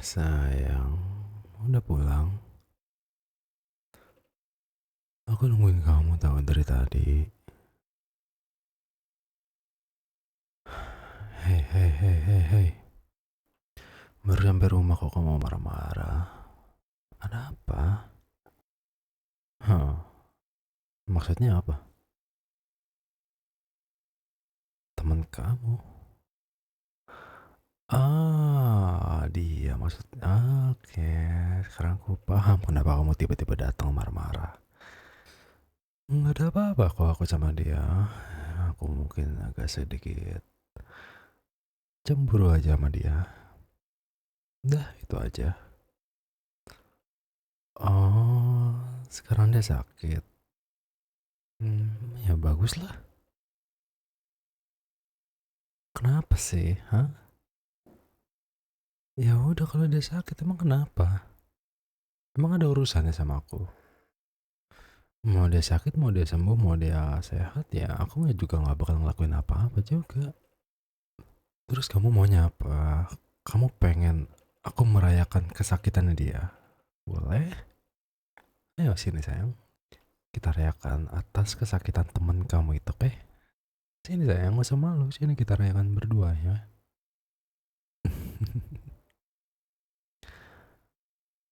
Sayang, udah pulang. Aku nungguin kamu tahu dari tadi. Hei, hei, hei, hei, hei. Baru sampai rumah kok kamu marah-marah. Ada apa? Hah, maksudnya apa? Teman kamu? Dia maksudnya. Oke, sekarang aku paham kenapa kamu tiba-tiba datang marah-marah. Nggak ada apa-apa kok aku sama dia. Aku mungkin agak sedikit cemburu aja sama dia. Dah, itu aja. Oh, sekarang dia sakit. Ya bagus lah. Kenapa sih? Hah? Ya udah kalau dia sakit emang kenapa? Emang ada urusannya sama aku? Mau dia sakit, mau dia sembuh, mau dia sehat ya aku nggak juga nggak bakal ngelakuin apa-apa juga. Terus kamu maunya apa? Kamu pengen aku merayakan kesakitannya dia? Boleh? Ayo sini sayang. Kita rayakan atas kesakitan teman kamu itu, oke? Sini sayang, gak usah malu. Sini kita rayakan berdua ya.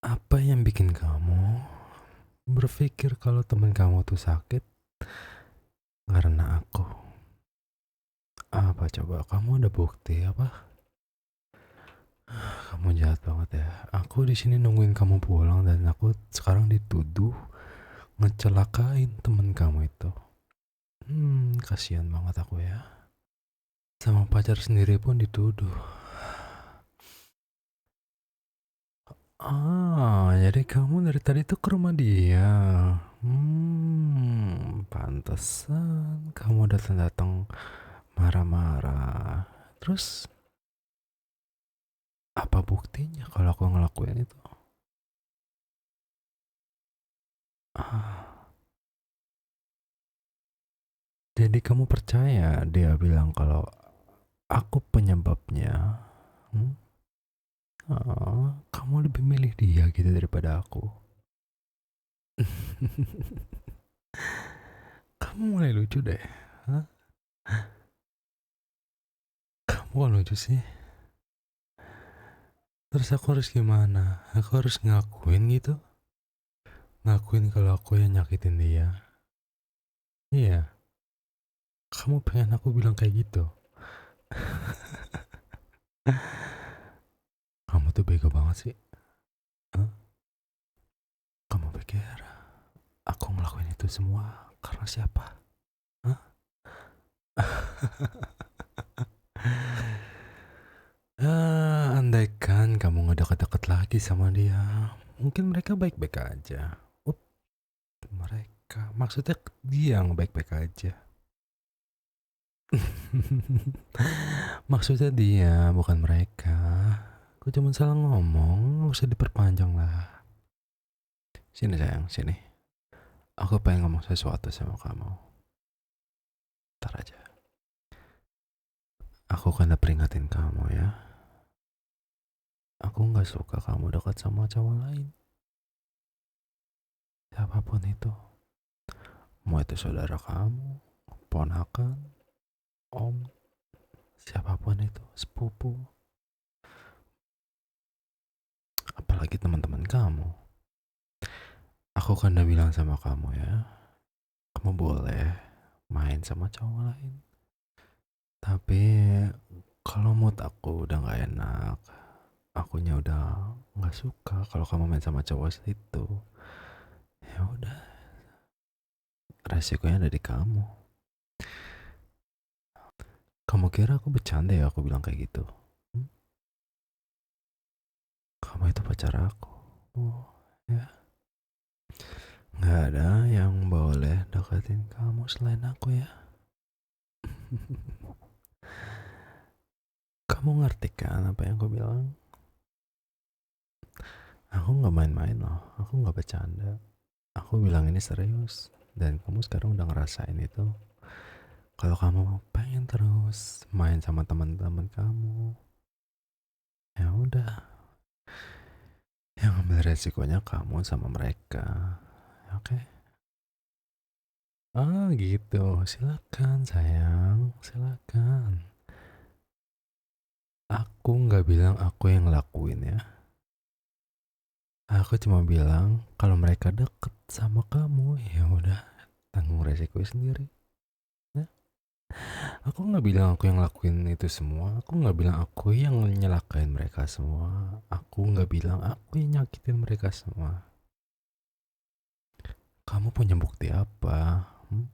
Apa yang bikin kamu berpikir kalau teman kamu tuh sakit karena aku? Apa coba? Kamu ada bukti apa? Kamu jahat banget ya. Aku di sini nungguin kamu pulang dan aku sekarang dituduh ngecelakain teman kamu itu. Kasihan banget aku ya. Sama pacar sendiri pun dituduh. Jadi kamu dari tadi tuh ke rumah dia. Pantesan kamu datang-datang marah-marah. Terus apa buktinya kalau aku ngelakuin itu? Ah, jadi kamu percaya dia bilang kalau aku penyebabnya? Hmm? Kamu lebih milih dia gitu daripada aku. Kamu mulai lucu deh. Hah? Kamu kok lucu sih? Terus aku harus gimana? Aku harus ngakuin gitu? Ngakuin kalau aku yang nyakitin dia? Iya, kamu pengen aku bilang kayak gitu? Kamu tuh bego banget sih. Hah? Kamu pikir aku ngelakuin itu semua karena siapa? Hah? Andaikan kamu nggak deket-deket lagi sama dia, mungkin mereka baik-baik aja. Up, mereka, maksudnya dia yang baik-baik aja. Maksudnya dia, bukan mereka. Aku cuma salah ngomong, gak usah diperpanjang lah. Sini sayang, sini. Aku pengen ngomong sesuatu sama kamu. Ntar aja. Aku kena peringatin kamu ya. Aku gak suka kamu dekat sama cowok lain. Siapapun itu. Mau itu saudara kamu, ponakan, om, siapapun itu, sepupu. Apalagi teman-teman kamu. Aku kan udah bilang sama kamu ya. Kamu boleh main sama cowok lain. Tapi kalau mood aku udah nggak enak, akunya udah nggak suka kalau kamu main sama cowok itu. Ya udah, resikonya ada di kamu. Kamu kira aku bercanda ya aku bilang kayak gitu? Hmm? Kamu itu pacar aku. Oh, ya. Nggak ada yang boleh deketin kamu selain aku ya. Kamu ngerti kan apa yang aku bilang? Aku nggak main-main loh. Aku nggak bercanda. Aku bilang ini serius. Dan kamu sekarang udah ngerasain itu. Kalau kamu pengen terus main sama teman-teman kamu, ya udah, Yang ambil resikonya kamu sama mereka. Oke? Ah gitu, silakan sayang, silakan. Aku nggak bilang aku yang ngelakuin ya. Aku cuma bilang kalau mereka deket sama kamu ya udah tanggung resiko sendiri. Ya. Aku nggak bilang aku yang ngelakuin itu semua. Aku nggak bilang aku yang nyelakain mereka semua. Aku nggak bilang aku yang nyakitin mereka semua. Kamu punya bukti apa? Hmm?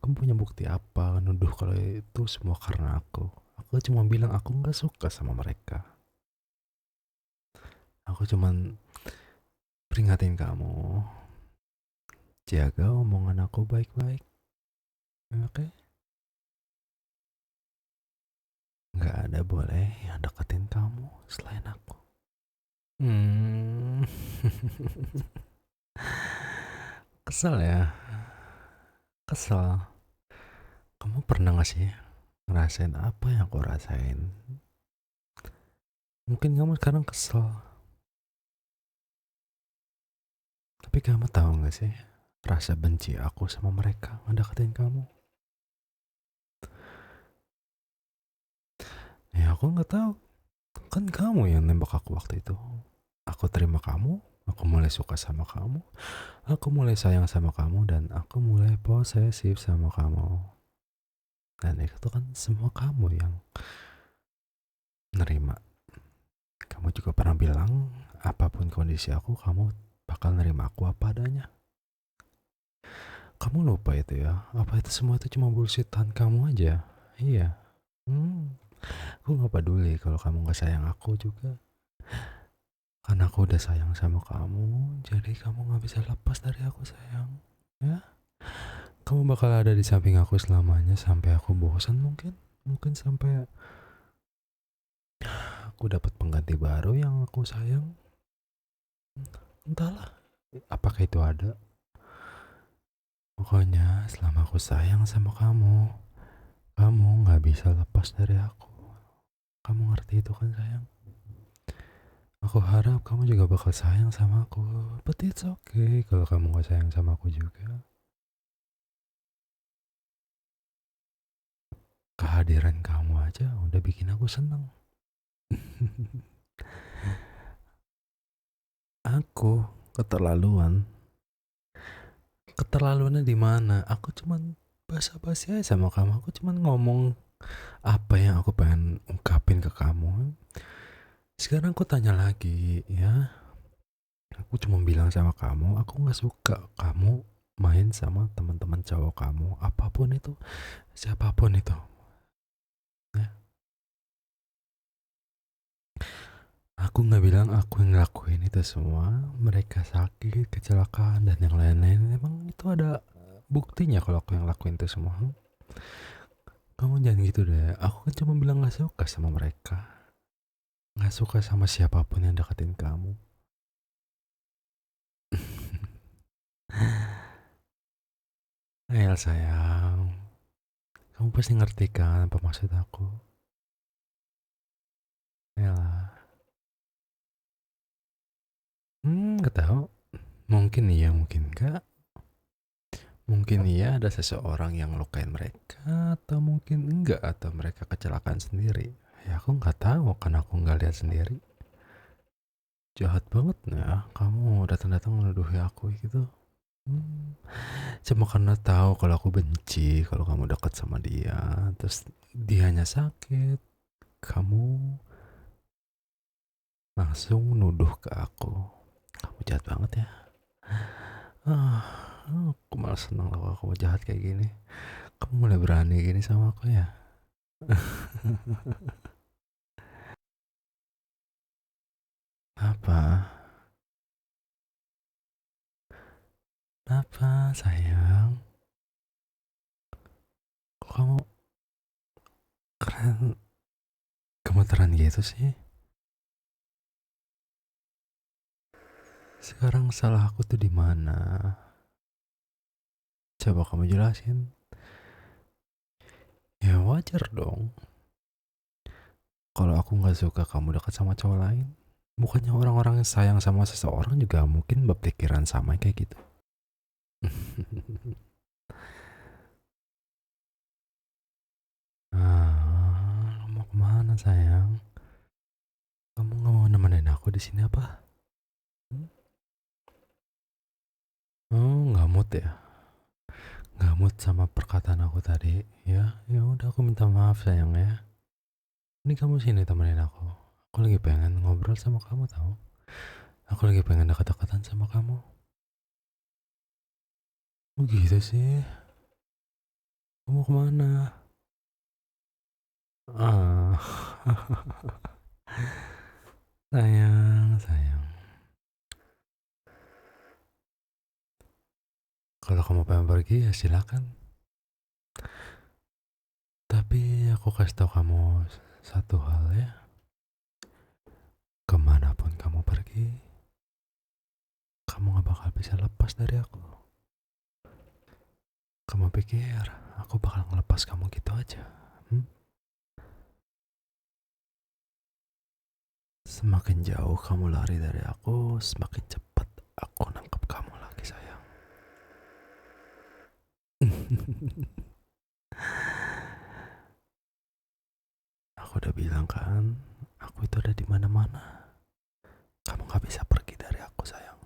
Kamu punya bukti apa nuduh kalau itu semua karena aku? Aku cuma bilang aku nggak suka sama mereka. Aku cuman peringatin kamu, jaga omongan aku baik-baik, oke? Nggak ada boleh yang deketin kamu selain aku. Hmm, kesel ya, kesel. Kamu pernah gak sih ngerasain apa yang aku rasain? Mungkin kamu sekarang kesel, tapi kamu tahu gak sih rasa benci aku sama mereka ngedeketin kamu? Ya aku nggak tahu, kan kamu yang nembak aku waktu itu. Aku terima kamu, aku mulai suka sama kamu, aku mulai sayang sama kamu, dan aku mulai posesif sama kamu. Dan itu kan semua kamu yang nerima. Kamu juga pernah bilang, apapun kondisi aku, kamu bakal nerima aku apa adanya. Kamu lupa itu ya, apa itu semua itu cuma bullshitan kamu aja. Iya, aku gak peduli kalau kamu gak sayang aku juga. Karena aku udah sayang sama kamu, jadi kamu gak bisa lepas dari aku sayang. Ya, kamu bakal ada di samping aku selamanya sampai aku bosan mungkin. Mungkin sampai aku dapat pengganti baru yang aku sayang. Entahlah, apakah itu ada. Pokoknya selama aku sayang sama kamu, kamu gak bisa lepas dari aku. Kamu ngerti itu kan sayang? Aku harap kamu juga bakal sayang sama aku. But it's okay kalau kamu gak sayang sama aku juga. Kehadiran kamu aja udah bikin aku seneng. Aku keterlaluan. Keterlaluannya di mana? Aku cuman basa-basi aja sama kamu. Aku cuman ngomong apa yang aku pengen ungkapin ke kamu. Sekarang aku tanya lagi ya. Aku cuma bilang sama kamu, aku nggak suka kamu main sama teman-teman cowok kamu, apapun itu, siapapun itu. Ya. Aku nggak bilang aku yang ngelakuin itu semua. Mereka sakit, kecelakaan, dan yang lain-lain. Emang itu ada buktinya kalau aku yang lakuin itu semua. Kamu jangan gitu deh. Aku kan cuma bilang nggak suka sama mereka. Nggak suka sama siapapun yang deketin kamu. Ayolah sayang. Kamu pasti ngerti kan apa maksud aku? Ayolah. Nggak tahu. Mungkin iya, mungkin enggak. Mungkin iya ada seseorang yang lukain mereka, atau mungkin enggak, atau mereka kecelakaan sendiri. Ya aku nggak tahu karena aku nggak lihat sendiri. Jahat banget ya, kamu datang-datang menuduh aku gitu. Hmm, Cuma karena tahu kalau aku benci kalau kamu dekat sama dia, terus dianya sakit, kamu langsung nuduh ke aku. Kamu jahat banget ya. Ah, aku malah senang loh kalau kamu jahat kayak gini. Kamu mulai berani gini sama aku ya. Apa? Apa sayang? Kok kamu keren gemeteran gitu sih? Sekarang salah aku tuh di mana? Coba kamu jelasin. Ya wajar dong. Kalau aku nggak suka kamu dekat sama cowok lain, Bukannya orang-orang yang sayang sama seseorang juga mungkin berpikiran sama kayak gitu. Mau kemana sayang? Kamu nggak mau nemenin aku di sini apa? Hmm? Oh, nggak mood ya? Nggak mood sama perkataan aku tadi? Ya, ya udah aku minta maaf sayang ya. Ini kamu sini temenin aku. Aku lagi pengen ngobrol sama kamu tahu. Aku lagi pengen dekat-dekatan sama kamu. Oh gitu sih. Kamu mau kemana? Ah, sayang, sayang. Kalau kamu pengen pergi ya silakan. Tapi aku kasih tau kamu satu hal ya. Kemanapun kamu pergi, kamu gak bakal bisa lepas dari aku. Kamu pikir aku bakal ngelepas kamu gitu aja? Hmm? Semakin jauh kamu lari dari aku, semakin cepat aku nangkep kamu lagi sayang. Aku udah bilang kan, aku itu ada di mana-mana. Kamu gak bisa pergi dari aku sayang.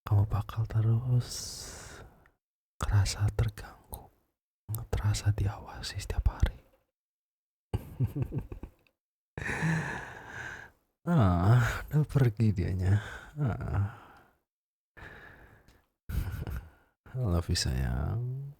Kamu bakal terus kerasa terganggu, terasa diawasi setiap hari. Udah pergi dianya. I love you sayang.